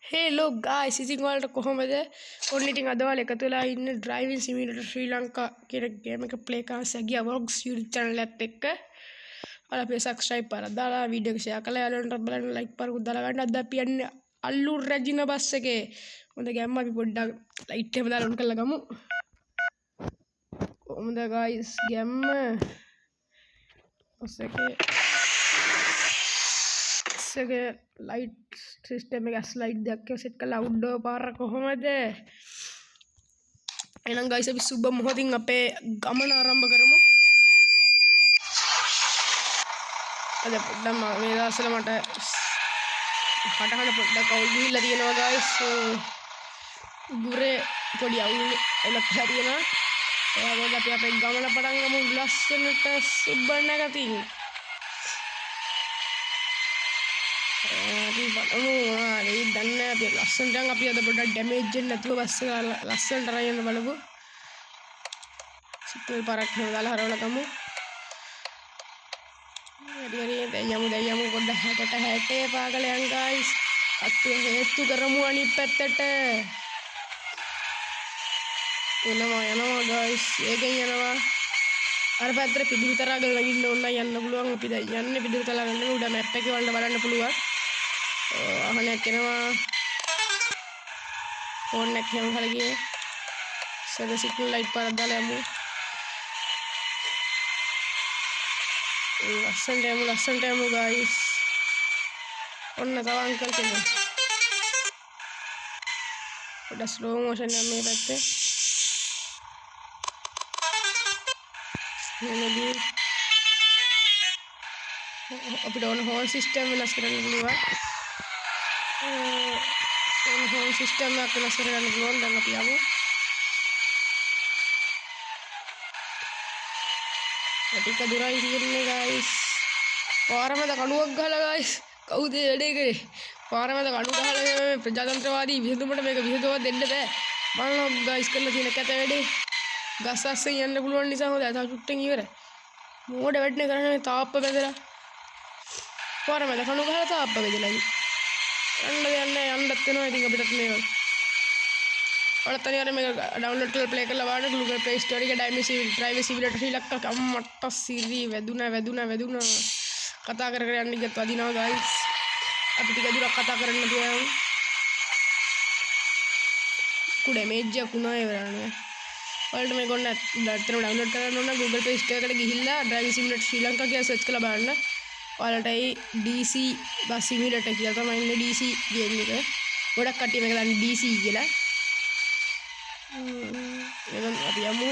Hello guys, ඉතින් ඔයාලට කොහොමද? ඔන්න ඉතින් අද ඔයාලා එකතු වෙලා ඉන්නේ Driving Simulator Sri Lanka කියන ගේම් එක ප්ලේ කරන්න ගියා vlogs YouTube channel එකත් එක්ක. ඔයාලා අපේ subscribe කරලා දාලා වීඩියෝ එක share කරලා යාළුවන්ට බලන්න like පාරකුත් දාලා ගන්න. අද අපි යන්නේ අල්ලු රැජින බස් එකේ. හොඳ ගැම්ම අපි පොඩ්ඩක් light එකම දාලා on කරලා ගමු. කොහොමද guys ගැම්ම? බස් එකේ लाइट सिस्टम में स्लाइड देख के सेट कर आउटडोर पार කොහොමද එහෙනම් गाइस අපි සුබ මොහොතින් අපේ ගමන ආරම්භ කරමු අද පොඩ්ඩක් මේ දවස්වල මට කටහඬ පොඩ්ඩක් අවුල් ගිහිල්ලා තියෙනවා गाइस ගුරේ පොඩි අවුලක් හරියනවා ඒ වගේ අපි අපේ ගමන පටන් ගමු ලස්සනට සුබ නැගතින් දන්න අපි ලස්සනට අපි අද පොඩ්ඩක් ඩැමේජ් වෙන්නේ නැතුව බස් එක ලස්සනට අරන් යන්න බලමු. සිග්නල් පාරක් එහෙම දාලා හරවලා ගමු. හරි දැන් යමු පොඩ්ඩක් හැට පාගලයන් guys. අත්තු හේතු කරමු අනිත් පැත්තට. යනවා guys. ඒකෙන් යනවා. අර පැත්තට පිදුරු තරගල නගින්න ඕන යන්න පුළුවන්. අපි දැන් යන්නේ පිදුරු තරගල උඩ මැප් එකේ වලට බලන්න පුළුවන්. අහනක් එනවා ෆෝන් එක හැම කලගේ සද සිග්නල් ලයිට් පාරක් දාලා යමු ලස්සනට යමු guys ඔන්න තව අංකල් කෙනෙක් පොඩ්ඩක් ස්ලෝ මෝෂන් එක මේ පැත්තේ නෙමෙයි අපිට ඕන හෝල් සිස්ටම් වෙනස් කරන්න පුළුවන් home system එක වෙනස් කරගන්න පුළුවන් දැන් අපි යමු. ටික දුරයි තියෙන්නේ guys. පාර මැද කණුවක් ගහලා guys. කවුද වැඩේ කරේ? පාර මැද කණු ගහලා මේ ප්‍රජාතන්ත්‍රවාදී විසඳුමට මේක විසඳුමක් දෙන්න බෑ. බලන්න guys කරලා තියෙන කැත වැඩේ. ගස් අස්සෙන් යන්න පුළුවන් නිසා හොඳයි. තව චුට්ටෙන් ඉවරයි. මෝඩ වැඩනේ කරන්නේ මේ තාප්ප බැඳලා. පාර මැද කණු ගහලා තාප්ප බැඳලා ඉන්නේ. යන්නත් වෙනවා ඉතින් අපිටත් මේක. ඔයාලත් අනිවාර්යෙන් මේක ඩවුන්ලෝඩ් කරලා ප්ලේ කරලා බලන්න Google Play Store එකේ Driving Simulator Sri Lanka අම්මට සිරි වැදුනා කතා කර යන්න ගියත් වදිනවා guys. අපි ටික දුරක් කතා කරන්න පුළුවන්. කුඩේ මේජ්ජක් උනා ඉවරනේ. ඔයාලට මේක ඔන්න ඩවුන්ලෝඩ් කරන්න ඕන Google Play Store එකට ගිහිල්ලා Driving Simulator Sri Lanka කියලා සර්ච් කරලා බලන්න. ඔයාලට ඒ DC බස් සිමියුලේටර් කියලා තමයි ඉන්නේ DC ගේම් එක. ගොඩක් කට්ටිය මේක දන්නේ DC කියලා. එහෙනම් අපි යමු.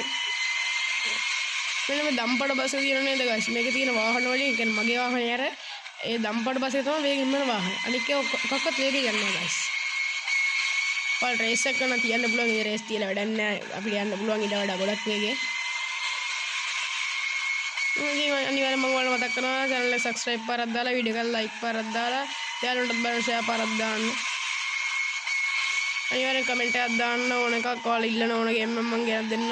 මෙන්න මේ දම්පඩ බස් එක තියෙන නේද guys? මේකේ තියෙන වාහන වලින් කියන්නේ මගේ වාහනේ අර ඒ දම්පඩ බස් එක තමයි වේගෙන් යන වාහන. අනික ඔක්කොක්වත් වේගෙන් යන්නේ නැහැ guys. ඔයාලට රේස් එක කරන්න තියන්න පුළුවන්. ඒ රේස් තියලා වැඩක් නැහැ. අපිට යන්න පුළුවන් ඊට වඩා ගොඩක් වේගෙන්. අනිවාර්යෙන් මම ඔයාලට මතක් කරනවා channel එක subscribe පාරක් දාලා වීඩියෝ එක like පාරක් දාලා යාළුවන්ට බලන්න share පාරක් දාන්න. අනිවාර්යෙන් comment එකක් දාන්න ඕන එකක් ඔයාලා ඉල්ලන ඕන ගේම් මම ගෙනත් දෙන්නම්.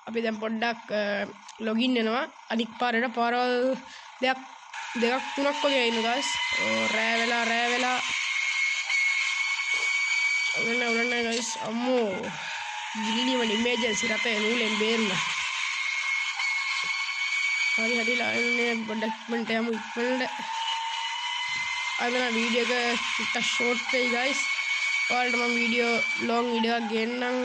අපි දැන් පොඩ්ඩක් login වෙනවා. අනික් පාරේට පාරවල් දෙකක් තුනක් වගේ ඉන්න guys. රෑ වෙලා උරන්න guys. අම්මෝ ගිලිනීම emergency රටේ නූලෙන් බේරුණා. හරි ලාන්නේ පොඩ්ඩක් ඉක්මනට යමු ඉක්මනට. අද නම් වීඩියෝ එක ටිකක් ෂෝට් වෙයි guys. ඔයාලට මම ලොං වීඩියෝ එකක් ගේන්නම්.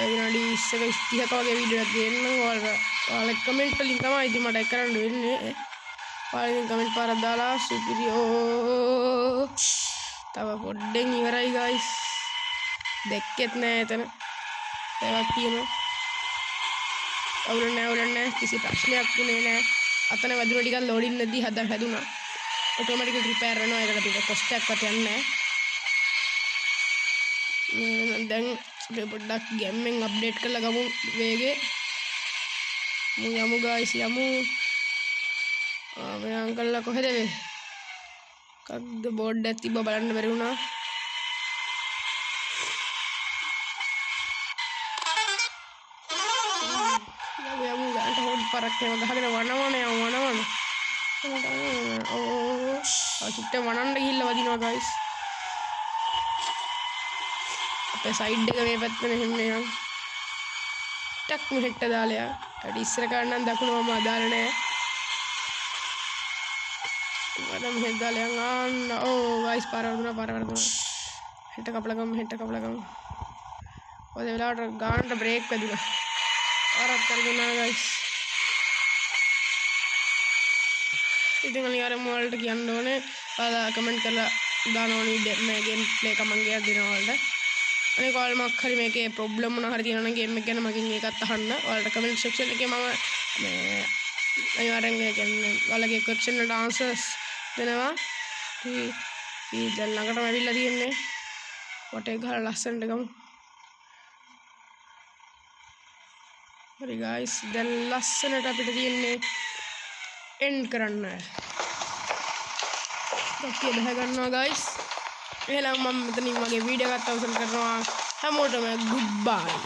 විනාඩි 30ක වගේ වීඩියෝ එකක් ගේන්නම්. ඔයාලා කමෙන්ට් වලින් තමයි ඉතින් මට ඒක කරන්න වෙන්නේ. ඔයාලා කමෙන්ට් පාරක් දාලා සුපිරියෝ. තව පොඩ්ඩෙන් ඉවරයි guys. දැක්කෙත් නෑ එතන. ඒවත් තියෙනවා. අවුලන්නේ කිසි ප්‍රශ්නයක් වුණේ නැහැ. අතන වැදුන ටිකක් ලෝඩින් නැද්දි හැදුනා. ඔටෝමැටිකලි රිපෙයාර් වෙනවා. ඒකට අපිට කොස්ට් එකක්වත් යන්නේ නැහැ. දැන් අපි පොඩ්ඩක් ගේම්ෙන් අප්ඩේට් කරලා ගමු වේගේ. යමු guys යමු. මේ අංකල්ලා කොහෙද මේ? කක්ද බෝඩ් එක තිබ්බ බලන්න බැරි වුණා. යමු ගානට හොඩ් පාරක් එහෙම ගහගෙන වනවන චුට්ට වනන්න ගිහිල්ලා වදිනවා guys. ඔය සයිඩ් එක මේ පැත්තට මෙහෙම යනවා. ටක් මෙහෙට දාලා ඊට ඉස්සර ගන්න දකුණම අදාළ නැහැ. වරම මෙහෙට දාලා යන්න. ඕ ගයිස් පාර වරදුනා. හෙට කපලා ගමු. ඔය වෙලාවට ගානට බ්‍රේක් වැදුනා. ආරක් කරගෙන ගයිස්. ඉතින් අනිවාර්යයෙන්ම ඔයාලට කියන්න ඕනේ ඔයාලා කමෙන්ට් කරලා දාන්න ඕනේ මේ ගේම් ප්ලේ කමෙන්ට් එකක් දෙනවා ඔයාලට. අනික ඔයාලා මොකක් හරි මේකේ ප්‍රොබ්ලම් මොනවා හරි තියෙනවා නම් ගේම් එක ගැන මගෙන් ඒකත් අහන්න. ඔයාලට කමෙන්ට් සෙක්ෂන් එකේ මම මේ අනිවාර්යෙන් කියන්නේ ඔයාලගේ ක්වෙස්චන් වලට ආන්සර්ස් දෙනවා. ඉතින් දැන් ළඟටම ඇවිල්ලා තියෙන්නේ. වටේ ගහලා ලස්සනට ගමු. හරි ගයිස් දැන් ලස්සනට අපිට තියෙන්නේ එන්ඩ් කරන්න. ඔක්කේ බහ ගන්නවා ගයිස්. එහෙනම් මම මෙතනින් මගේ වීඩියෝ එකත් අවසන් කරනවා. හැමෝටම ගුඩ් බයි.